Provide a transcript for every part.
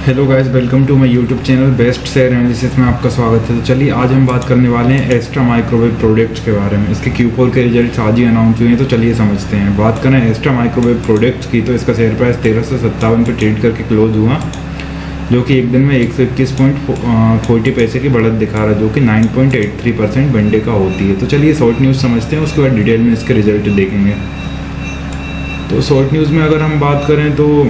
Hello guys, welcome to my YouTube channel best share analysis में आपका स्वागत है। तो चलिए आज हम बात करने वाले हैं एस्ट्रा माइक्रोवेव प्रोडक्ट्स के बारे में। इसके Q4 के रिजल्ट्स आज ही अनाउंस हुए हैं, तो चलिए समझते हैं। बात करें एस्ट्रा माइक्रोवेव प्रोडक्ट्स की, तो इसका शेयर प्राइस 1357 पर ट्रेड करके क्लोज हुआ, जो कि एक दिन में 121.40 पैसे की बढ़त दिखा रहा है, जो कि 9.83% वनडे का होती है। तो चलिए शॉर्ट न्यूज़ समझते हैं, उसके बाद डिटेल में इसके रिजल्ट देखेंगे। तो शॉर्ट न्यूज़ में अगर हम बात करें तो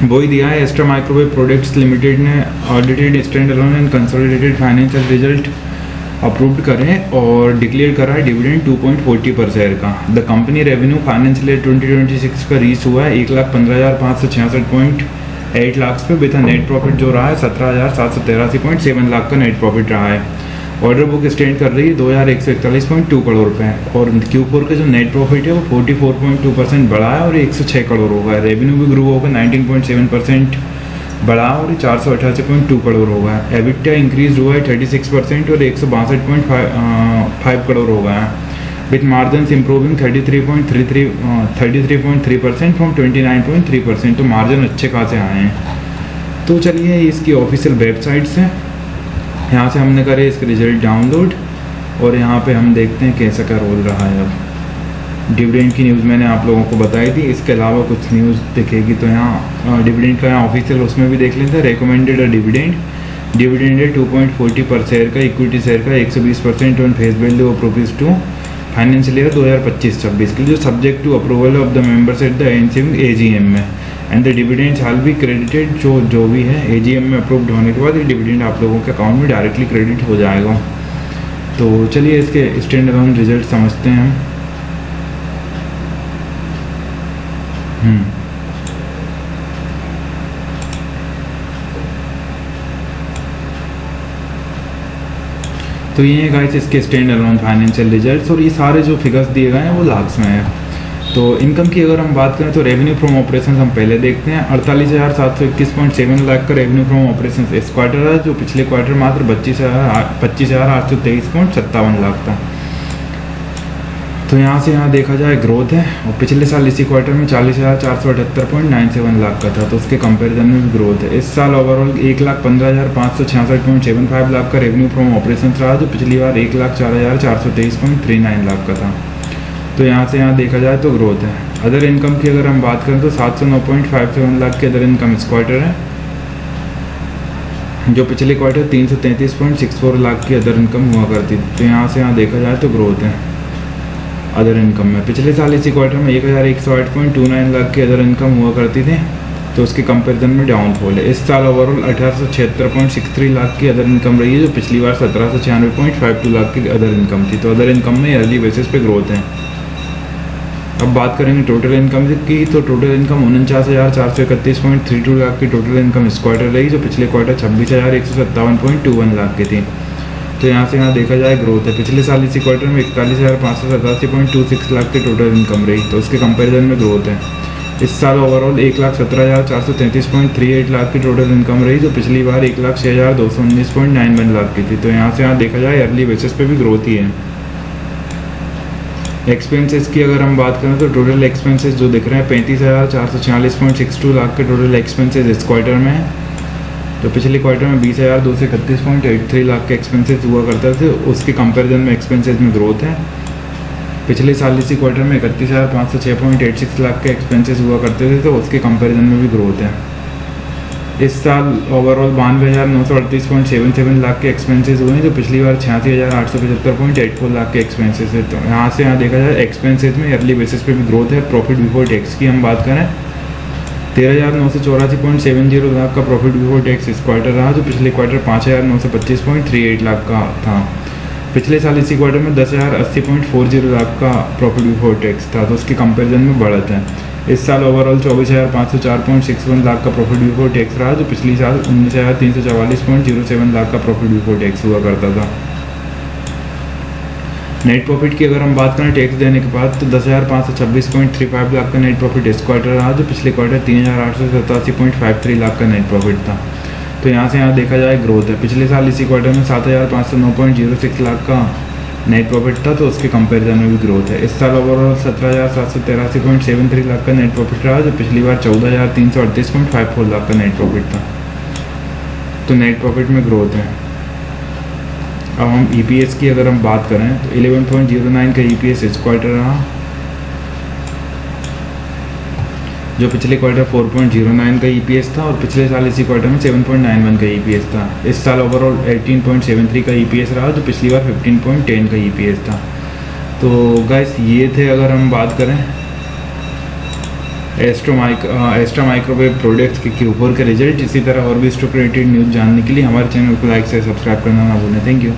वही दिया है, एस्ट्रा माइक्रोवेव प्रोडक्ट्स लिमिटेड ने audited stand alone and consolidated financial result approved करें और डिक्लेयर करा है डिविडेंड 2.40 पर शेयर का। The company revenue financial year 2026 का रीच हुआ है 1,15,566.8 लाख पे, विद नेट प्रॉफिट जो रहा है 17,783.7 लाख का नेट प्रॉफिट रहा है। ऑर्डर बुक स्टैंड कर रही है 2,141.2 करोड़ रुपए और Q4 का जो नेट प्रॉफिट है वो 44.2% बढ़ा है और 106 करोड़ होगा। रेवेन्यू भी ग्रो होगा 19.7% बढ़ा और 488.2 करोड़ होगा। एबिटा इंक्रीज हुआ है 36% और 162.5 करोड़ होगा, विथ मार्जिन इम्प्रूविंग 33.3% फ्रॉम 29.3%। तो मार्जिन अच्छे खासे आए हैं। तो चलिए इसकी ऑफिशियल वेबसाइट्स हैं, यहाँ से हमने करे इसके रिजल्ट डाउनलोड और यहाँ पे हम देखते हैं कैसा क्या रोल रहा है। अब डिविडेंड की न्यूज़ मैंने आप लोगों को बताई थी, इसके अलावा कुछ न्यूज़ दिखेगी तो यहाँ डिविडेंड का यहाँ ऑफिशियल उसमें भी देख लेते हैं। रिकमेंडेड डिविडेंड है 2.40 पर शेयर का, इक्विटी शेयर का 120% on face value of ₹2 financial year 2025-26 के लिए, जो subject to approval of the members at the NCM AGM में, and the dividend shall be credited. जो भी है AGM में अप्रूव्ड होने के बाद ये डिविडेंड आप लोगों के अकाउंट में डायरेक्टली क्रेडिट हो जाएगा। तो चलिए इसके स्टैंड अलोन रिजल्ट समझते हैं हम। तो ये है गाइस इसके स्टैंड अलोन फाइनेंशियल रिजल्ट्स, और ये सारे जो फिगर्स दिए गए हैं वो लाख्स में है। तो इनकम की अगर हम बात करें तो रेवेन्यू फ्रॉम ऑपरेशन हम पहले देखते हैं। 48,721.7 लाख का रेवेन्यू फ्रॉम ऑपरेशन इस क्वार्टर है, जो पिछले क्वार्टर मात्र 25,823.57 लाख था। तो यहाँ से यहाँ देखा जाए ग्रोथ है, और पिछले साल इसी क्वार्टर में 40,478.97 लाख का था, तो उसके कंपैरिजन में भी ग्रोथ है। इस साल ओवरऑल 1,15,566.75 लाख का रेवेन्यू फ्रॉम ऑपरेशन रहा, जो पिछली बार 1,04,423.39 लाख का था। तो यहाँ से यहाँ देखा जाए तो ग्रोथ है। अदर इनकम की अगर हम बात करें तो 709.57 लाख की अदर इनकम इस क्वार्टर है, जो पिछले क्वार्टर 333.64 लाख की अदर इनकम हुआ करती थी। तो यहाँ से यहाँ देखा जाए तो ग्रोथ है अदर इनकम में। पिछले साल इसी क्वार्टर में 1,108.29 लाख की अदर इनकम हुआ करती थी, तो उसके कंपैरिजन में डाउनफॉल है। इस साल ओवरऑल 1,876.63 लाख की अदर इनकम रही है, जो पिछली बार 1,796.52 लाख की अदर इनकम थी। तो अदर इनकम में ईयरली बेसिस पे ग्रोथ है। अब बात करेंगे टोटल इनकम की, तो टोटल इनकम 49,431.32 लाख की टोटल इनकम इस क्वार्टर रही, जो पिछले क्वार्टर 26,157.21 लाख की थी। तो यहाँ से यहाँ देखा जाए ग्रोथ है। पिछले साल इसी क्वार्टर में 41,587.26 लाख की टोटल इनकम रही, तो उसके कंपैरिजन में ग्रोथ है। इस साल ओवरऑल 1,17,433.38 लाख की टोटल इनकम रही, जो पिछली बार 1,06,219.91 लाख की थी। तो यहाँ से यहाँ देखा जाए ईयरली बेसिस पे भी ग्रोथ ही है। एक्सपेंसेस की अगर हम बात करें तो टोटल एक्सपेंसेस जो दिख रहे हैं 35,446.62 लाख के टोटल एक्सपेंसेस इस क्वार्टर में है, तो पिछले क्वार्टर में 20,231.83 लाख के एक्सपेंसेस हुआ करते थे, उसके कंपैरिजन में एक्सपेंसेस में ग्रोथ है। पिछले साल इसी क्वार्टर में 31,506.86 लाख के एक्सपेंसेस हुआ करते थे, तो उसके कंपैरिजन में भी ग्रोथ है। इस साल ओवरऑल 92,938.77 लाख के एक्सपेंसेस हुए हैं, जो पिछली बार 86,875.84 लाख के एक्सपेंसेस है। तो यहाँ से यहाँ देखा जाए एक्सपेंसेस में ईयरली बेसिस पे भी ग्रोथ है। प्रॉफिट बिफोर टैक्स की हम बात करें 13,984.70 लाख का प्रॉफिट बिफोर टैक्स इस क्वार्टर रहा, जो पिछले क्वार्टर 5,925.38 लाख का था। पिछले साल इसी क्वार्टर में 10,080.40 लाख का प्रॉफिट बिफोर टैक्स था, तो उसके कंपैरिजन में बढ़त है। इस साल ओवरऑल 24,504.61 लाख का प्रॉफिट बिफोर टैक्स रहा, जो पिछली साल 19,344.07 लाख का प्रॉफिट बिफोर टैक्स हुआ करता था। नेट प्रॉफिट की अगर हम बात करें टैक्स देने के बाद, तो 10,526.35 लाख का नेट प्रॉफिट इस क्वार्टर रहा, जो पिछले क्वार्टर 3,887.53 लाख का नेट प्रॉफिट था। तो यहाँ से यहाँ देखा जाए ग्रोथ है। पिछले साल इसी क्वार्टर में 7,509.06 लाख का नेट प्रॉफिट था, तो उसके कंपैरिजन में भी ग्रोथ है। इस साल ओवरऑल 17,783.73 लाख का नेट प्रॉफिट रहा, जो पिछली बार 14,338.54 लाख का नेट प्रॉफिट था। तो नेट प्रॉफिट में ग्रोथ है। अब हम EPS की अगर हम बात करें तो 11.09 का EPS इस क्वार्टर रहा, जो पिछले क्वार्टर 4.09 का EPS था, और पिछले साल इसी क्वार्टर में 7.91 का EPS था। इस साल ओवरऑल 18.73 का EPS रहा, जो पिछली बार 15.10 का EPS था। तो गाइस ये थे अगर हम बात करें एस्ट्रा माइक्रोवेव प्रोडक्ट्स के ऊपर के रिजल्ट। इसी तरह और भी स्टॉक रिलेटेड न्यूज़ जानने के लिए हमारे चैनल को लाइक से सब्सक्राइब करना ना भूलें। Thank you.